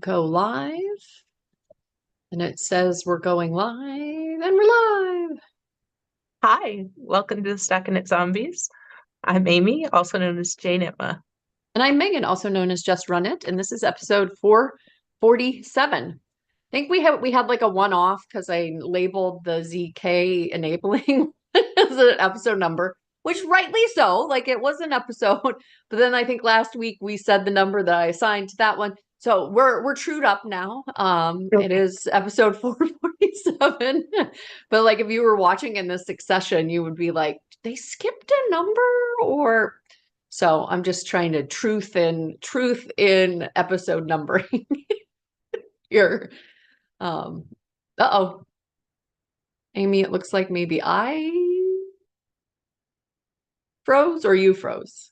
go live. And it says we're going live and we're live. Hi, welcome to the StockinetteZombies. I'm Amy, also known as Jane Emma. And I'm Megan, also known as Just Run It. And this is episode 447. I think we had like a one-off because I labeled the ZK enabling as an episode number, which rightly so, like it was an episode. But then I think last week we said the number that I assigned to that one. So we're trued up now. It Okay. is episode 447. But like if you were watching in this succession, you would be like, they skipped a number or so I'm just trying to truth in episode numbering here. Uh-oh. Amy, it looks like maybe I froze or you froze.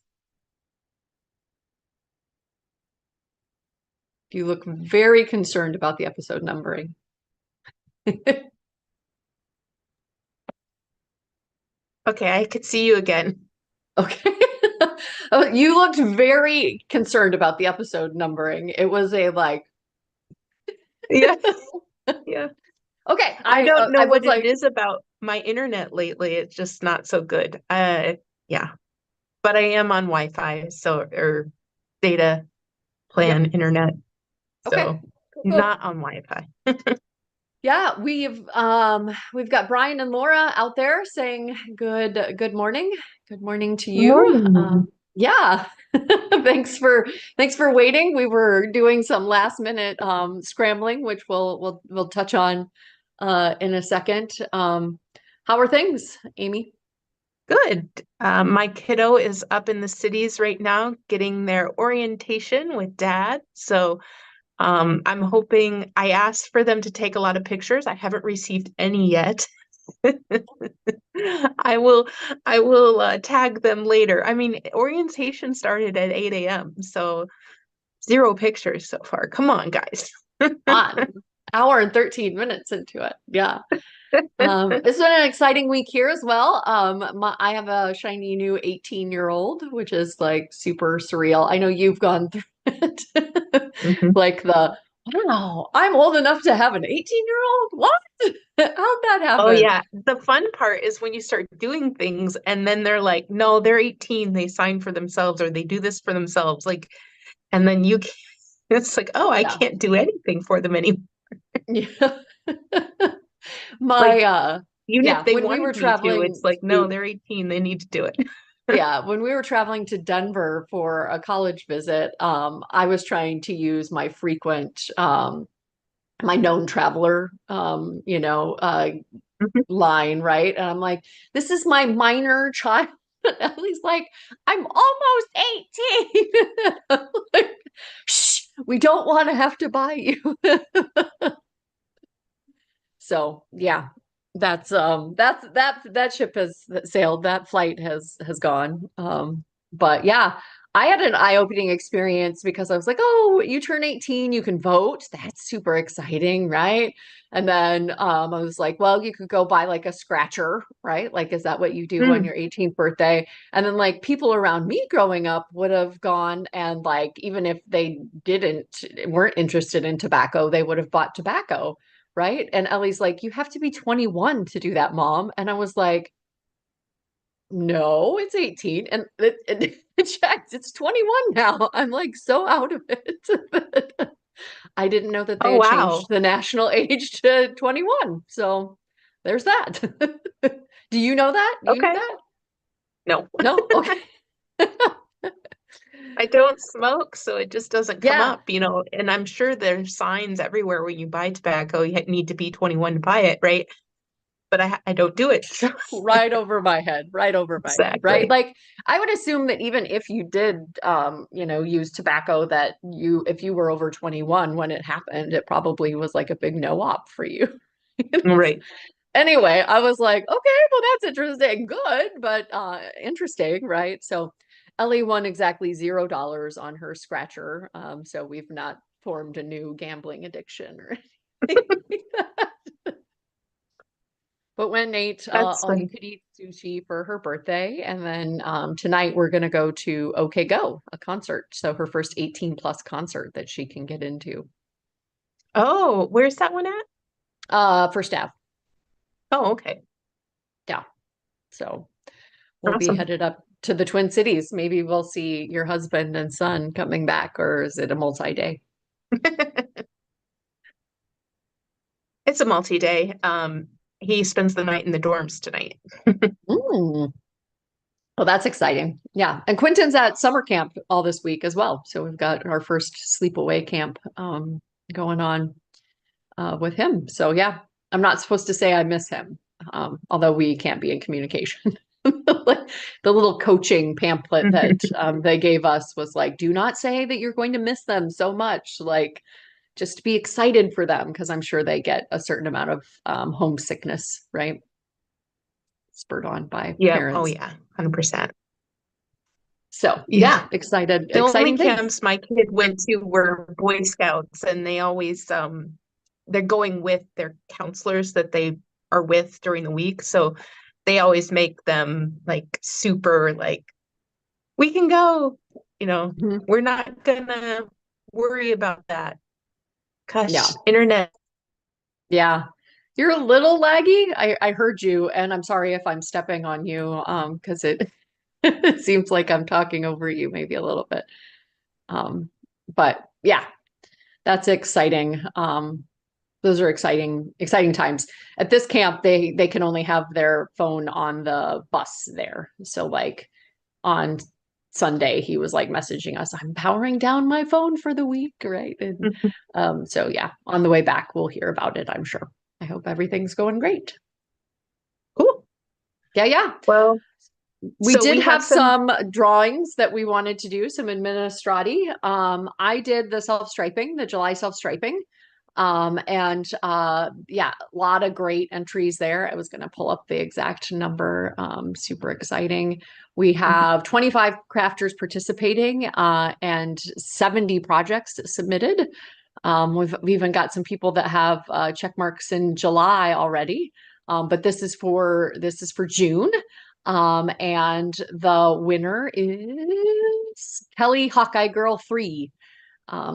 You look very concerned about the episode numbering. Okay, I could see you again. Okay. Oh, you looked very concerned about the episode numbering. It was a like, Yeah, yeah. okay, I don't know I was what it like, is about my internet lately. It's just not so good. Yeah. But I am on Wi-Fi, so or data plan yep, internet, okay, so cool, cool. not on Wi-Fi. Yeah, we've got Brian and Laura out there saying good morning. Good morning to you. Morning. Yeah. Thanks for waiting. We were doing some last minute scrambling, which we'll touch on in a second. How are things, Amy? Good. My kiddo is up in the cities right now getting their orientation with dad. So I'm hoping I asked for them to take a lot of pictures. I haven't received any yet. I will I will tag them later. I mean, orientation started at 8 a.m., so zero pictures so far. Come on, guys. On hour and 13 minutes into it. Yeah. It's been an exciting week here as well. I have a shiny new 18-year-old, which is like super surreal. I know you've gone through it. Mhm. Like wow, I'm old enough to have an 18-year-old? What? How'd that Oh happen? yeah, the fun part is when you start doing things and then they're like, no, they're 18, they sign for themselves or they do this for themselves. Like, and then it's like, oh, I Yeah. can't do anything for them anymore. Yeah. My Like, even if yeah, they when we were wanted me to, traveling it's like, no, to they're 18, they need to do it. yeah, when we were traveling to Denver for a college visit, I was trying to use my frequent my known traveler line, right? And I'm like, this is my minor child. Ellie's like, I'm almost 18. Like, shh, we don't want to have to buy you. So yeah, that ship has sailed. That flight has gone. But yeah, I had an eye-opening experience because I was like, oh, you turn 18, you can vote. That's super exciting, right? And then I was like, well, you could go buy like a scratcher, right? Like, is that what you do on Mm, your 18th birthday? And then like people around me growing up would have gone and like even if they weren't interested in tobacco, they would have bought tobacco, right? And Ellie's like, you have to be 21 to do that, mom. And I was like, no, it's 18. And it checked, it's 21 now. I'm like so out of it. I didn't know that they oh had wow. changed the national age to 21. So there's that. Do you know that? You knew Okay. that? No. No? Okay. I don't smoke, so it just doesn't come Yeah. up, and I'm sure there's signs everywhere when you buy tobacco, you need to be 21 to buy it, right? But I don't do it. So Right over my head, right over my head, right? exactly. Like I would assume that even if you did use tobacco that if you were over 21 when it happened, it probably was like a big no-op for you. Right. Anyway, I was like, okay, well that's interesting. Good, but interesting, right? So Ellie won exactly $0 on her scratcher. So we've not formed a new gambling addiction or anything like that. But when Nate That's all you could eat sushi for her birthday, and then tonight we're gonna go to OK Go, a concert. So her first 18 plus concert that she can get into. Oh, where's that one at? First staff. Oh, okay. Yeah. So we'll be Awesome. headed up to the Twin Cities. Maybe we'll see your husband and son coming back, or is it a multi-day? It's a multi-day. He spends the night in the dorms tonight. Mm. Well, that's exciting. Yeah. And Quentin's at summer camp all this week as well. So we've got our first sleepaway camp going on with him. So yeah, I'm not supposed to say I miss him, although we can't be in communication. Like, the little coaching pamphlet that they gave us was like, do not say that you're going to miss them so much. Like, just be excited for them because I'm sure they get a certain amount of homesickness, right? Spurred on by Yep. Oh parents. yeah, 100%. So Yeah. yeah, excited, The only exciting things. camps my kid went to were Boy Scouts, and they always they're going with their counselors that they are with during the week. So they always make them like super like, we can go, you know, Mhm. we're not gonna worry about that. Yeah. Gosh, internet. Yeah. You're a little laggy. I heard you, and I'm sorry if I'm stepping on you, because it it seems like I'm talking over you maybe a little bit. Um, but yeah, that's exciting. Those are exciting times. At this camp, they can only have their phone on the bus there. So like on Sunday, he was like messaging us, I'm powering down my phone for the week, right? And so yeah, on the way back, we'll hear about it, I'm sure. I hope everything's going great. Cool. Yeah, yeah. Well, We so did we have have some. some drawings that we wanted to do, some administrati. I did the self-striping, the July self-striping. And yeah, a lot of great entries there. I was going to pull up the exact number. Super exciting. We have 25 crafters participating and 70 projects submitted. We've even got some people that have check marks in July already. But this is for June. And the winner is Kelly Hawkeye Girl 3.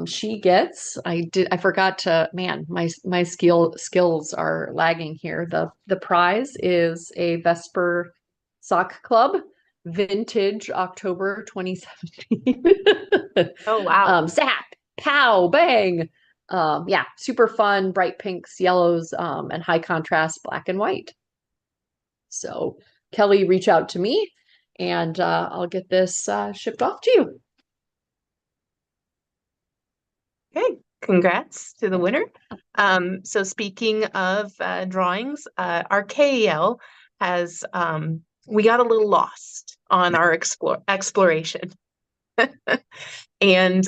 She gets, I forgot to, man, my skills are lagging here. The prize is a Vesper Sock Club vintage October 2017. Oh, wow. Zap, pow, bang. Yeah, super fun, bright pinks, yellows, and high contrast black and white. So Kelly, reach out to me and I'll get this shipped off to you. Okay, congrats to the winner. So speaking of drawings, our KEL has we got a little lost on our exploration. And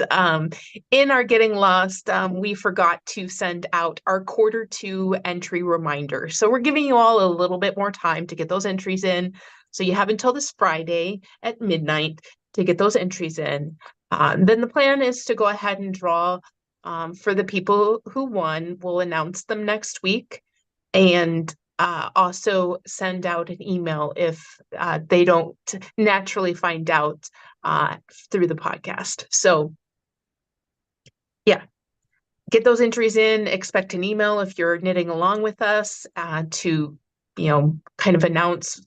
in our getting lost, we forgot to send out our quarter 2 entry reminder. So we're giving you all a little bit more time to get those entries in. So you have until this Friday at midnight to get those entries in. Then the plan is to go ahead and draw for the people who won. We'll announce them next week and also send out an email if they don't naturally find out uh, through the podcast. So, yeah, get those entries in. Expect an email if you're knitting along with us to, kind of announce.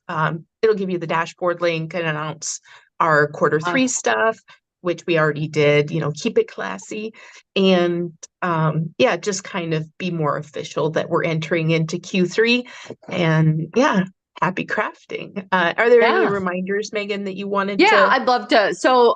It'll give you the dashboard link and announce our quarter 3 stuff, which we already did. Keep it classy and yeah, just kind of be more official that we're entering into Q3. And yeah, happy crafting. Are there any Yeah. reminders, Megan, that you wanted Yeah, to? I'd love to. So,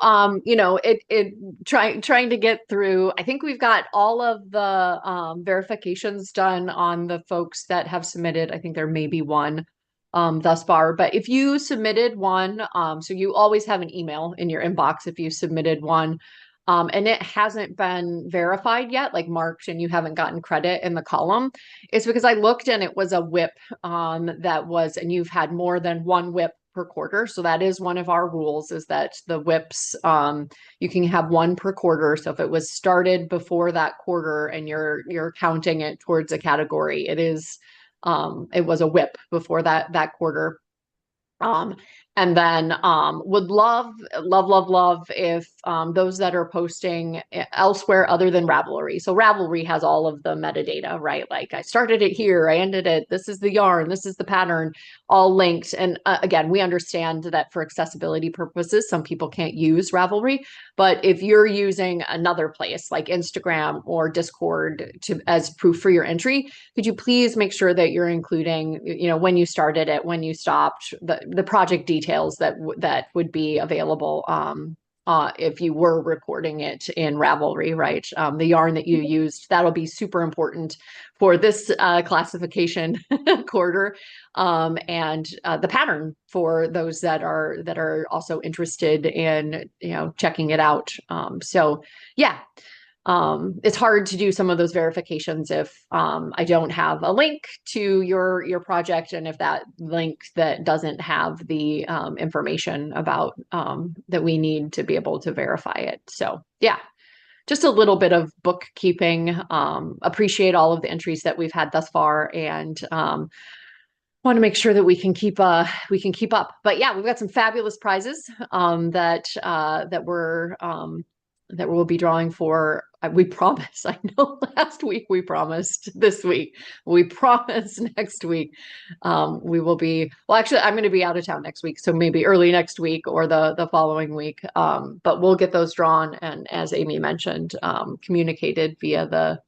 trying to get through. I think we've got all of the verifications done on the folks that have submitted. I think there may be one thus far, but if you submitted one, so you always have an email in your inbox if you submitted one, and it hasn't been verified yet, like marked, and you haven't gotten credit in the column. It's because I looked and it was a WIP and you've had more than one WIP per quarter. So that is one of our rules is that the WIPs, you can have one per quarter. So if it was started before that quarter and you're counting it towards a category, it was a WIP before that quarter. Um, And then would love if those that are posting elsewhere other than Ravelry. So Ravelry has all of the metadata, right? Like I started it here, I ended it, this is the yarn, this is the pattern, all linked. And again, we understand that for accessibility purposes, some people can't use Ravelry. But if you're using another place like Instagram or Discord to as proof for your entry, could you please make sure that you're including, when you started it, when you stopped, the project details that would be available if you were recording it in Ravelry, right? The yarn that you used, that'll be super important for this classification quarter, and the pattern for those that are also interested in checking it out. So yeah, it's hard to do some of those verifications if I don't have a link to your project, and if that link that doesn't have the information about that we need to be able to verify it. So yeah, just a little bit of bookkeeping. Appreciate all of the entries that we've had thus far, and want to make sure that we can keep up. But yeah, we've got some fabulous prizes that we'll be drawing for. We promise. I know last week we promised. This week we promise. Next week we will be. Well, actually, I'm going to be out of town next week, so maybe early next week or the following week. But we'll get those drawn, and as Amy mentioned, communicated via the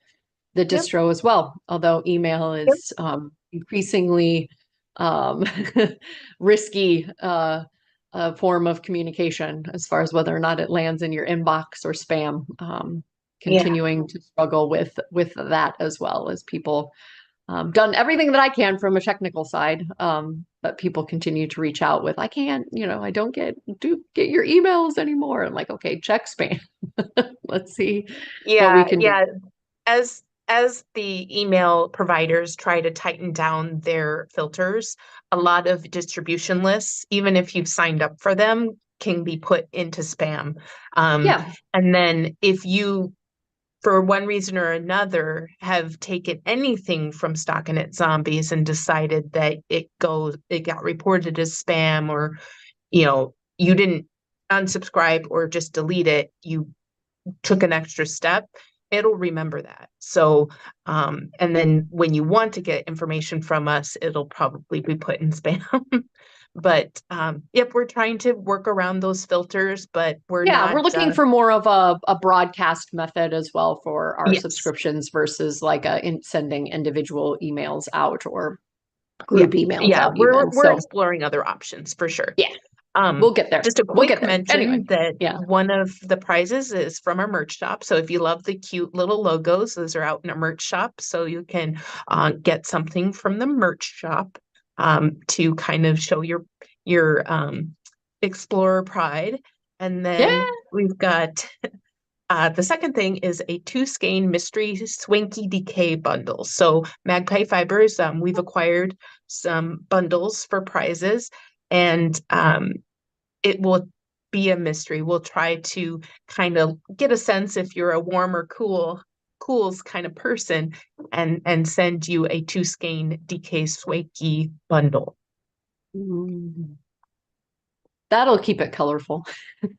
Yep. distro as well. Although email Yep. is increasingly um, risky form of communication as far as whether or not it lands in your inbox or spam. Yeah. Continuing to struggle with that as well as people done everything that I can from a technical side, but people continue to reach out with, I can't, I don't do get your emails anymore. I'm like, okay, check spam. Let's see what we Yeah. can do. Yeah. As the email providers try to tighten down their filters, a lot of distribution lists, even if you've signed up for them, can be put into spam. Um, Yeah. and then if you, for one reason or another, have taken anything from Stockinette Zombies and decided that it got reported as spam, or you didn't unsubscribe or just delete it, you took an extra step, it'll remember that. So, and then when you want to get information from us, it'll probably be put in spam. But yep, we're trying to work around those filters, but we're Yeah, not, we're looking for more of a broadcast method as well for our yes, subscriptions versus like sending individual emails out or yeah, group emails yeah, out even. we're So exploring other options for sure. yeah, we'll get there. Just a We'll get quick there. Anyway, mention that yeah. one of the prizes is from our merch shop. So if you love the cute little logos, those are out in our merch shop. So you can get something from the merch shop to kind of show your explorer pride. And Yeah. then we've got the second thing is a two skein mystery swanky decay bundle. So Magpie Fibers, we've acquired some bundles for prizes, and it will be a mystery. We'll try to kind of get a sense if you're a warm or cools kind of person, and send you a two skein DK Swakey bundle. Mm. That'll keep it colorful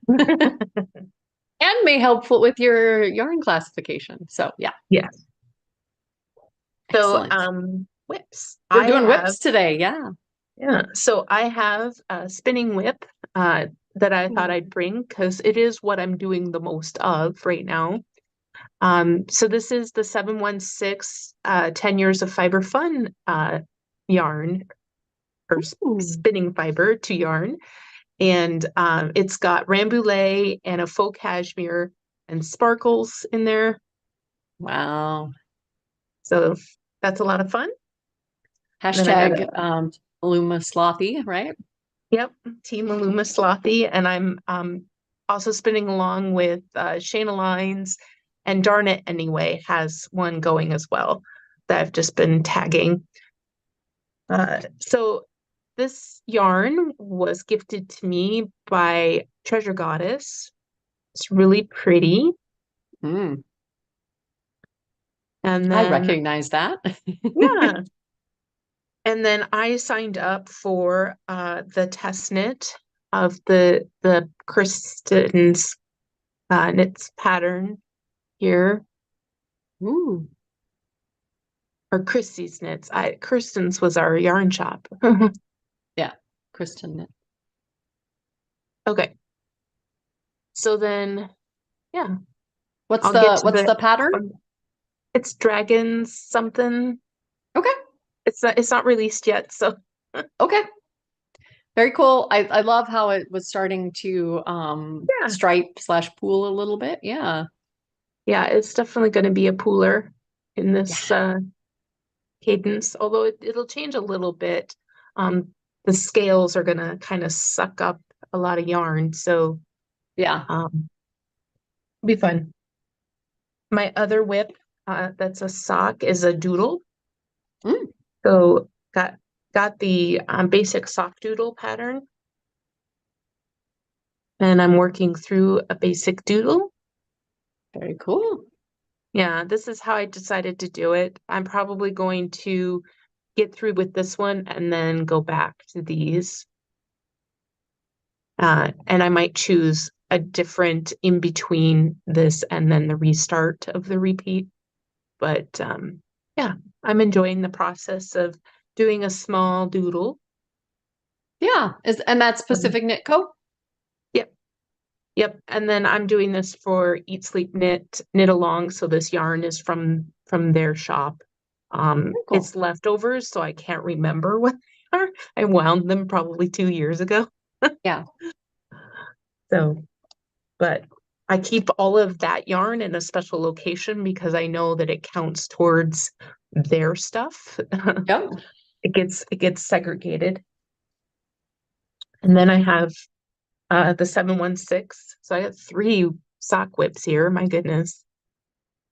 and may help with your yarn classification. So yeah, Yes. So excellent. whips. We're I doing have whips today. Yeah. Yeah. So I have a spinning whip that I thought I'd bring because it is what I'm doing the most of right now. So this is the 716 10 years of fiber fun yarn, or Ooh, spinning fiber to yarn. And it's got rambouillet and a faux cashmere and sparkles in there. wow. So that's a lot of fun. And then I got a, Hashtag Luma Slothy, right? yep, Team Maluma Slothy. And I'm also spinning along with Shayna Lines, and Darn It Anyway has one going as well that I've just been tagging. So this yarn was gifted to me by Treasure Goddess. It's really pretty. Mm, And I then, recognize that. yeah. And then I signed up for the test knit of the Kristen's knits pattern here, Ooh, or Christie's knits. Kirsten's was our yarn shop. yeah, Kristen. Okay, so then yeah, What's I'll get the to what's the the pattern? it's dragons something. Okay, It's not released yet, so okay. Very cool. I love how it was starting to yeah, stripe slash pool a little bit. Yeah. yeah, it's definitely going to be a pooler in Yeah. this cadence, although it'll change a little bit. Um, the scales are going to kind of suck up a lot of yarn, so Yeah. be fun. My other whip, that's a sock, is a doodle. Mm, So got the basic sock doodle pattern, and I'm working through a basic doodle. very cool. Yeah, this is how I decided to do it. I'm probably going to get through with this one and then go back to these. And I might choose a different in between this and then the restart of the repeat. But yeah, I'm enjoying the process of doing a small doodle. Yeah. And that's Um, Pacific Knit Co. yep, yep. And then I'm doing this for Eat Sleep Knit Along. So this yarn is from their shop. Very cool. It's leftovers, so I can't remember what they are. I wound them probably 2 years ago. Yeah. So, but I keep all of that yarn in a special location because I know that it counts towards their stuff. Yep. It gets segregated. And then I have the 716. So I have three sock whips here. My goodness.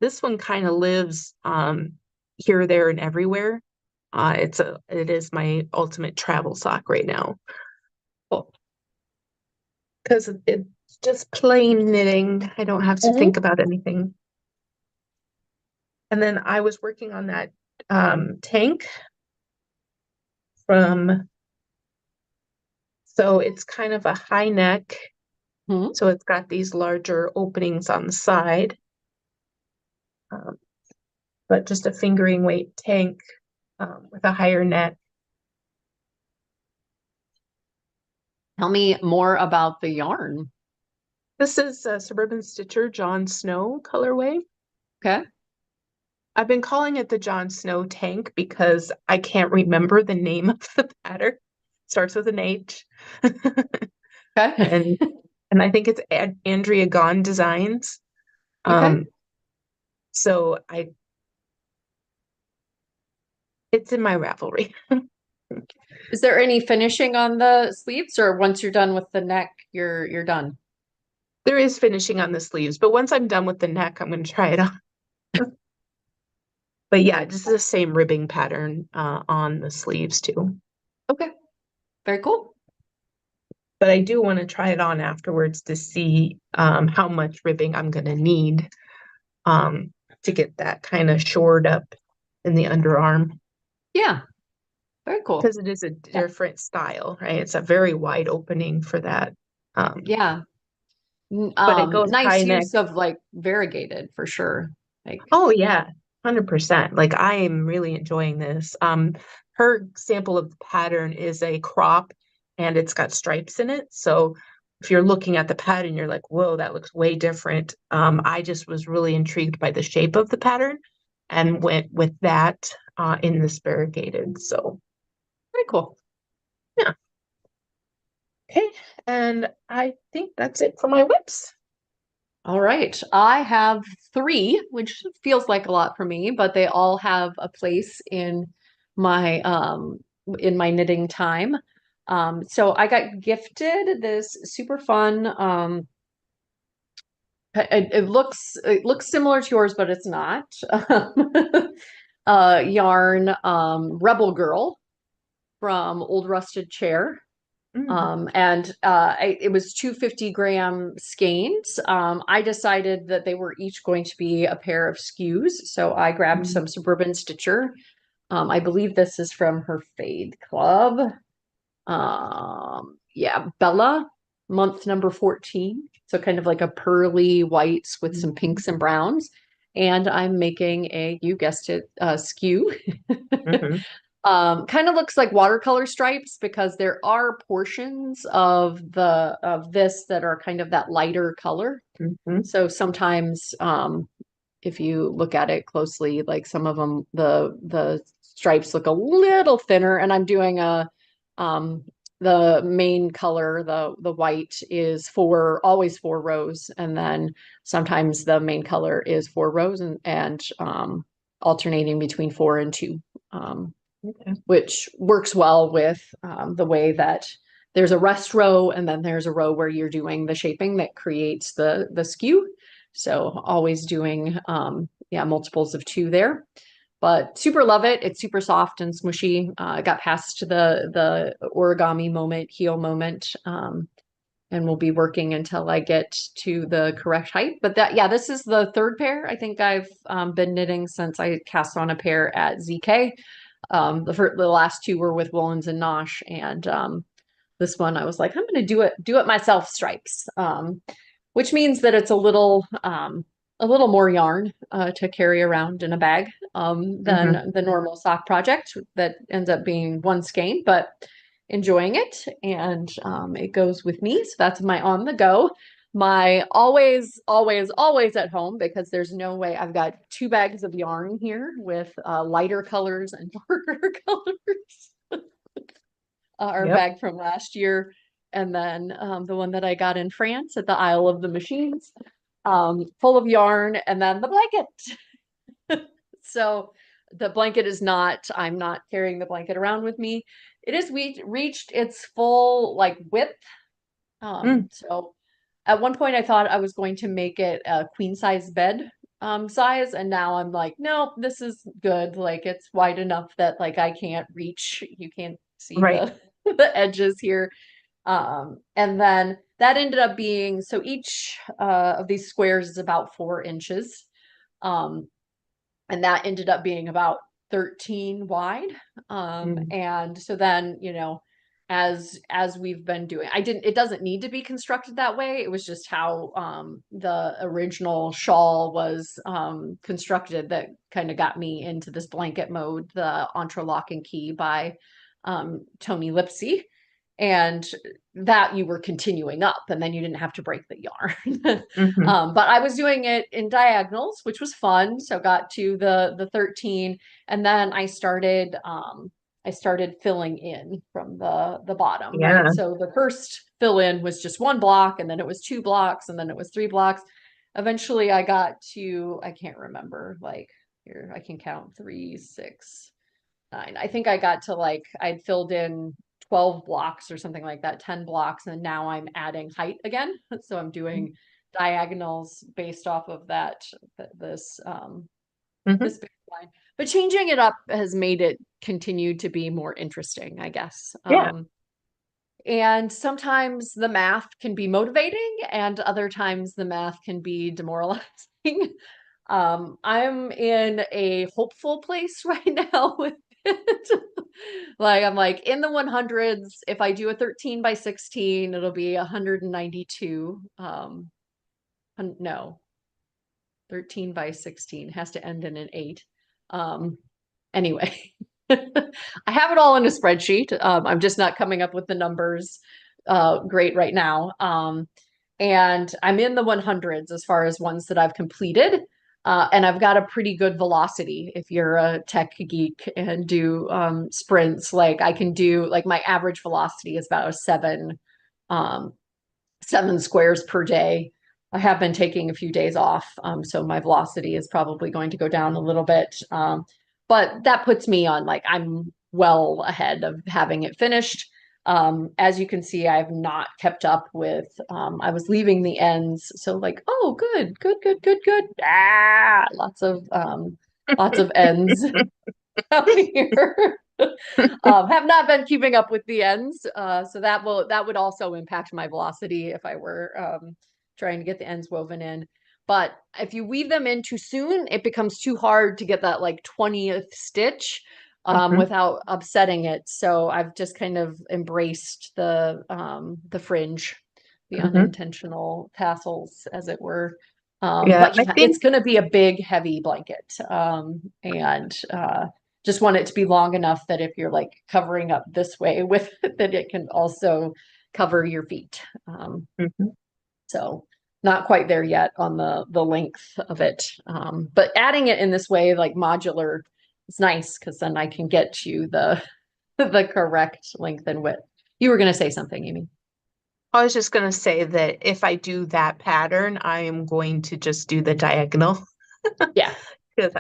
This one kind of lives here, there, and everywhere. It is my ultimate travel sock right now Cool. because it's just plain knitting. I don't have to think Mhm. about anything. And then I was working on that tank from, so it's kind of a high neck. Mhm. So it's got these larger openings on the side, um, but just a fingering weight tank with a higher neck. Tell me more about the yarn. This is a Suburban Stitcher John Snow colorway. Okay. I've been calling it the John Snow tank because I can't remember the name of the pattern. Starts with an H. Okay. and and I think it's Andrea Gone Designs. Okay. Um, so it's in my Ravelry. Is there any finishing on the sleeves, or once you're done with the neck, you're done? There is finishing on the sleeves, but once I'm done with the neck, I'm going to try it on. But yeah, this is the same ribbing pattern on the sleeves too. Okay. Very cool. But I do want to try it on afterwards to see how much ribbing I'm going to need to get that kind of shored up in the underarm Yeah. Very cool. because it is a Yeah. different style, right? It's a very wide opening for that. Yeah. But it goes Nice high neck. use of like variegated for sure. Like, Oh yeah, 100%. Like I am really enjoying this. Her sample of the pattern is a crop and it's got stripes in it. So if you're looking at the pattern, you're like, whoa, that looks way different. I just was really intrigued by the shape of the pattern and went with that in this variegated. So very cool. yeah. Okay. And I think that's it for my whips. All right. I have three, which feels like a lot for me, but they all have a place in my knitting time. So I got gifted this super fun it looks similar to yours, but it's not. Yarn Rebel Girl from Old Rusted Chair. Mm, It was 250-gram skeins. I decided that they were each going to be a pair of SKUs, so I grabbed mm, some Suburban Stitcher I believe this is from her Fade Club. Yeah, Bella, month number 14. So kind of like a pearly whites with some Mhm. pinks and browns. And I'm making a, you guessed it, skew. Mhm. Kind of looks like watercolor stripes because there are portions of the of this that are kind of that lighter color. Mhm. So sometimes if you look at it closely, like some of them, the stripes look a little thinner, and I'm doing a um, the main color, the white is always 4 rows, and then sometimes the main color is 4 rows and alternating between 4 and 2, Okay. which works well with the way that there's a rest row and then there's a row where you're doing the shaping that creates the skew. So always doing yeah, multiples of 2 there. But super love it. It's super soft and smushy. Got past the origami moment, heel moment, and we'll be working until I get to the correct height. But that, yeah, this is the third pair. I think I've been knitting since I cast on a pair at ZK. The last two were with Woolens and Nosh, and this one I was like, I'm going to do it myself stripes, which means that it's a little more yarn to carry around in a bag Mhm. than the normal sock project that ends up being one skein, but enjoying it, and it goes with me. So that's my on the go. My always, always, always at home, because there's no way. I've got 2 bags of yarn here with lighter colors and darker colors. Our Yep. bag from last year, and then the one that I got in France at the Isle of the Machines, full of yarn, and then the blanket. So the blanket is not, I'm not carrying the blanket around with me. It has reached its full like width. Mm. So at one point I thought I was going to make it a queen size bed size, and now I'm like, no, this is good. Like it's wide enough that like I can't reach, you can't see Right. the the edges here. And then that ended up being, so each of these squares is about 4 inches. Um, and that ended up being about 13 wide. Mm. And so then, as we've been doing, it doesn't need to be constructed that way. It was just how the original shawl was constructed that kind of got me into this blanket mode, the Entrelac and Key by Tony Lipsy. And that you were continuing up, and then you didn't have to break the yarn. Mhm. But I was doing it in diagonals, which was fun. So got to the 13, and then I started filling in from the bottom, right? Yeah. So the first fill in was just 1 block, and then it was 2 blocks, and then it was 3 blocks. Eventually I got to, I can't remember, like here I can count 3, 6, 9. I think I got to like I'd filled in 12 blocks or something like that, 10 blocks, and now I'm adding height again. So I'm doing diagonals based off of this Mhm. this baseline. But changing it up has made it continue to be more interesting, I guess. Yeah. And sometimes the math can be motivating, and other times the math can be demoralizing. I'm in a hopeful place right now with it. Like I'm like in the 100s. If I do a 13 by 16, it'll be 192. No, 13 by 16 has to end in an 8. Um, anyway, I have it all in a spreadsheet. I'm just not coming up with the numbers great right now. And I'm in the 100s as far as ones that I've completed. And I've got a pretty good velocity if you're a tech geek and do sprints. Like I can do, like my average velocity is about a um, 7 squares per day. I have been taking a few days off, so my velocity is probably going to go down a little bit. But that puts me on like I'm well ahead of having it finished. As you can see, I've not kept up with, I was leaving the ends. So like, oh, good, good, good, good, good. Ah, lots of ends out here. Have not been keeping up with the ends, so that would also impact my velocity if I were trying to get the ends woven in. But if you weave them in too soon, it becomes too hard to get that like 20th stitch. Hmm. without upsetting it. So I've just kind of embraced the fringe, the Hmm. unintentional tassels, as it were. Yeah, But I yeah, it's think going to be a big, heavy blanket, and just want it to be long enough that if you're like covering up this way with it, that it can also cover your feet. mhm. So not quite there yet on the length of it. But adding it in this way, like modular, is nice because then I can get you the the correct length and width. You were going to say something, Amy. I was just going to say that if I do that pattern, I am going to just do the diagonal Yeah. because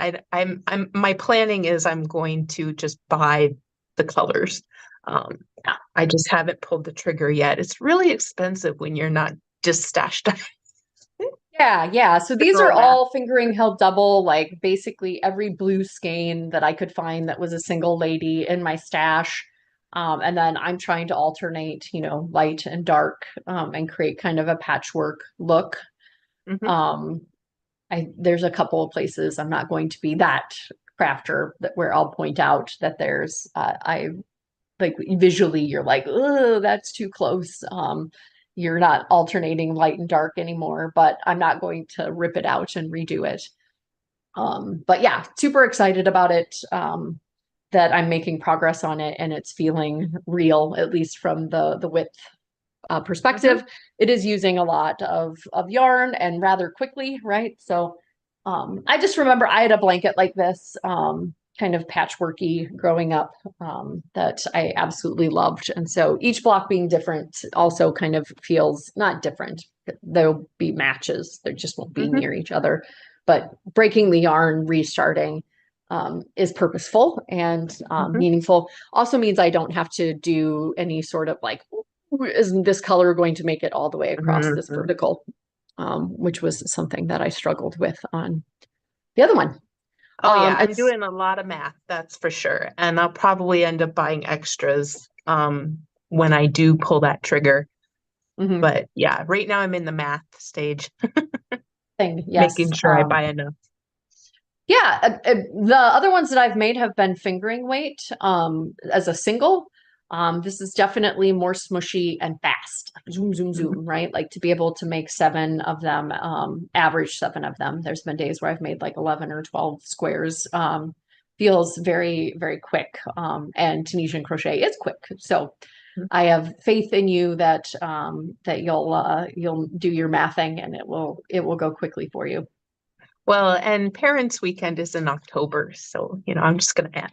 my planning is I'm going to just buy the colors. I just haven't pulled the trigger yet. It's really expensive when you're not just stashed up Yeah, yeah. So the these are girl math. all fingering held double, like basically every blue skein that I could find that was a single lady in my stash. And then I'm trying to alternate, light and dark, and create kind of a patchwork look. Hmm. Um, there's a couple of places I'm not going to be that crafter that where I'll point out that there's I like visually you're like, oh, that's too close. You're not alternating light and dark anymore, but I'm not going to rip it out and redo it. But yeah, super excited about it. That I'm making progress on it and it's feeling real, at least from the width Hmm. perspective. It is using a lot of yarn and rather quickly, right? So I just remember I had a blanket like this, kind of patchworky growing up, that I absolutely loved. And so each block being different also kind of feels not different. There'll be matches, they just won't be Hmm. near each other. But breaking the yarn, restarting, is purposeful and Hmm. meaningful. Also means I don't have to do any sort of like, isn't this color going to make it all the way across this Hmm. vertical? Which was something that I struggled with on the other one. Oh yeah, I'm It's doing a lot of math, that's for sure. And I'll probably end up buying extras when I do pull that trigger. mhm, But yeah, right now I'm in the math stage, thing, yes. making sure I buy enough. Yeah, the other ones that I've made have been fingering weight, as a single. This is definitely more smushy and fast. Like zoom, zoom, Mhm. zoom, right? Like to be able to make seven of them, average seven of them. There's been days where I've made like 11 or 12 squares. Feels very, very quick. And Tunisian crochet is quick. So I have faith in you that that you'll do your mathing and it will go quickly for you. Well, and Parents' Weekend is in October, so I'm just gonna add.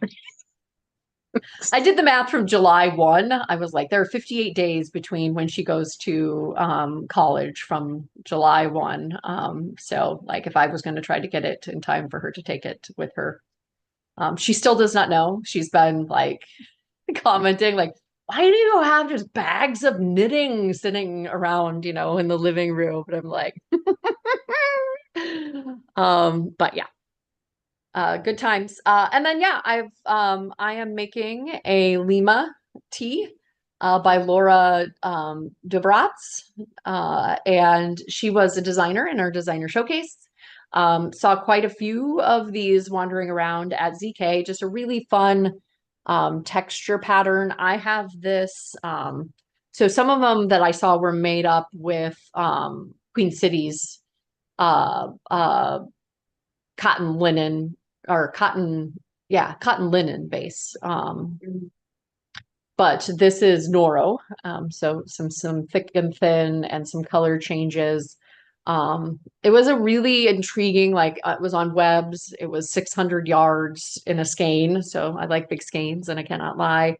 I did the math from July 1. I was like, there are 58 days between when she goes to college from July 1. So, like, if I was going to try to get it in time for her to take it with her, she still does not know. She's been like commenting, like, why do you have just bags of knitting sitting around, in the living room? But I'm like, but yeah, good times. And then yeah, I am making a Lima tea, by Laura, DeBratz. And she was a designer in our designer showcase. Saw quite a few of these wandering around at ZK, just a really fun texture pattern. I have this, so some of them that I saw were made up with Queen City's cotton linen or cotton, yeah, cotton linen base. Mhm. But this is Noro, so some thick and thin and some color changes. It was a really intriguing, like it was on webs. It was 600 yards in a skein, so I like big skeins, and I cannot lie.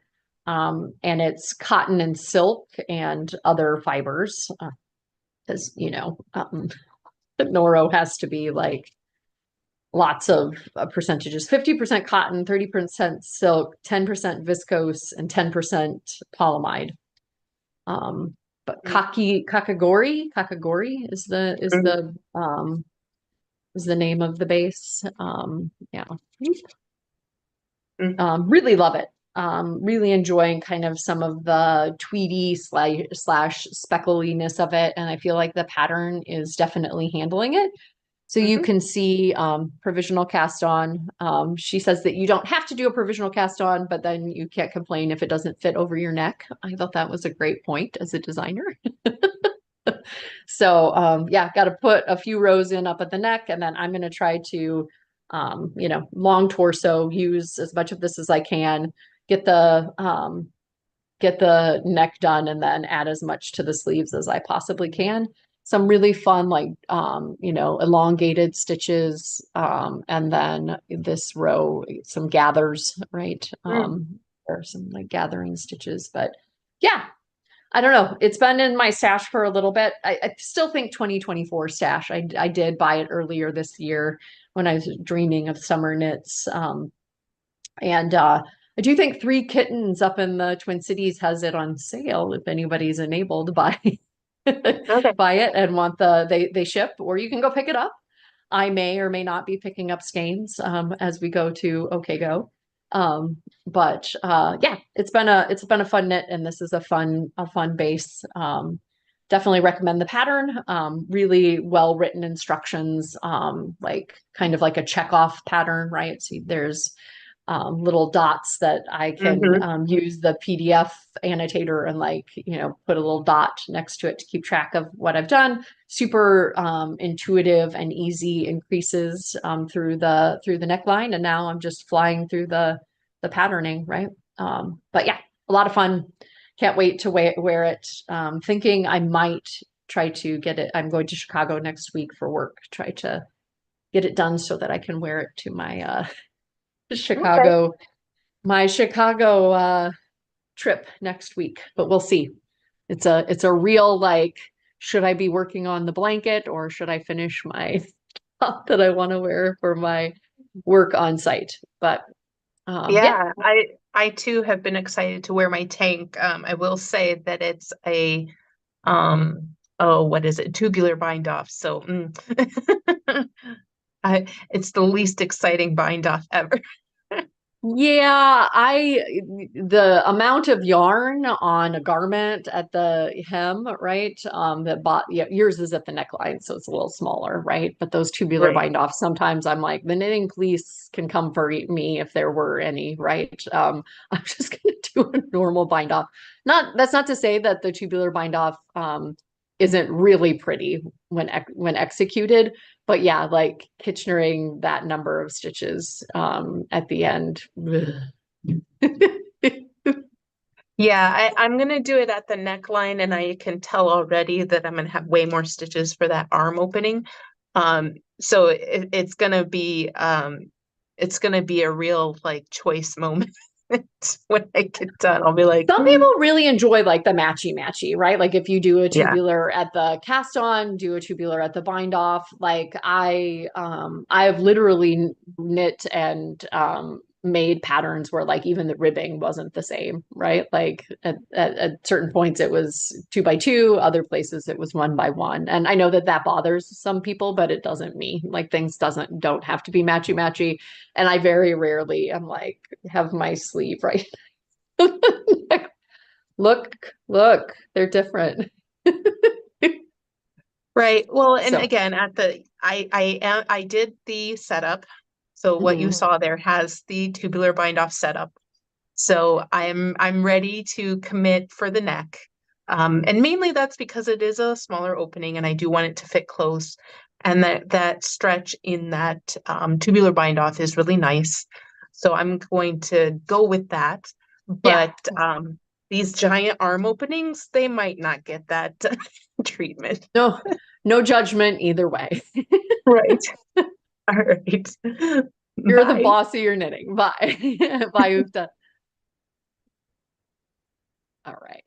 And it's cotton and silk and other fibers, because Noro has to be like lots of percentages: 50% cotton, 30% silk, 10% viscose, and 10% polyamide. Um, but kakagori is the name of the base. Yeah. Mhm. Really love it. Really enjoying kind of some of the tweedy slash speckliness of it, and I feel like the pattern is definitely handling it. So you Hmm. can see provisional cast on. She says that you don't have to do a provisional cast on, but then you can't complain if it doesn't fit over your neck. I thought that was a great point as a designer. So yeah, got to put a few rows in up at the neck, and then I'm going to try to, long torso, use as much of this as I can, get the get the neck done, and then add as much to the sleeves as I possibly can. Some really fun, like, elongated stitches, and then this row, some gathers, right? Mm. Or some like gathering stitches, but yeah, I don't know. It's been in my stash for a little bit. I still think 2024 stash. I did buy it earlier this year when I was dreaming of summer knits. And I do think Three Kittens up in the Twin Cities has it on sale if anybody's enabled to buy Okay. buy it and want they ship, or you can go pick it up. I may or may not be picking up skeins as we go to OK Go. But yeah, it's been a fun knit, and this is a fun base. Definitely recommend the pattern. Really well written instructions, like kind of like a check off pattern, right? So there's little dots that I can Hmm. use the PDF annotator and, like, put a little dot next to it to keep track of what I've done. Super intuitive and easy increases through the neckline, and now I'm just flying through the patterning, right? But yeah, a lot of fun. Can't wait to wear it. Thinking I might try to get it. I'm going to Chicago next week for work. Try to get it done so that I can wear it to my Okay. Chicago my Chicago trip next week, but we'll see. It's a real, like, should I be working on the blanket or should I finish my top that I want to wear for my work on site? But yeah, Yeah, I too have been excited to wear my tank. I will say that it's a oh, what is it? Tubular bind off. So it's the least exciting bind off ever. yeah, the amount of yarn on a garment at the hem, right? Yeah, yours is at the neckline, so it's a little smaller, right? But those tubular Right. bind off, sometimes I'm like, the knitting police can come for me if there were any, right? I'm just gonna do a normal bind off. That's not to say that the tubular bind off isn't really pretty when executed, but yeah, like Kitchenering that number of stitches at the end. Yeah, I'm gonna do it at the neckline, and I can tell already that I'm gonna have way more stitches for that arm opening. So it's gonna be a real like choice moment when I get done. I'll be like, Some people really enjoy like the matchy, right? Like if you do a yeah, tubular at the cast on, do a tubular at the bind off. Like I have literally knit and made patterns where, like, even the ribbing wasn't the same, right? Like at certain points it was 2 by 2, other places it was 1 by 1. And I know that that bothers some people, but it doesn't me. Like, things don't have to be matchy. And I very rarely am like, have my sleeve right. Look, they're different. right. Well, and So, again, I did the setup. So what you mhm. saw there has the tubular bind off setup. So I'm ready to commit for the neck. And mainly that's because it is a smaller opening and I do want it to fit close. And that stretch in that tubular bind off is really nice. So I'm going to go with that. Yeah, But these giant arm openings, they might not get that treatment. no, no judgment either way. Right. All right. You're the Bye. boss of your knitting. Bye. Bye, Ufta. All right.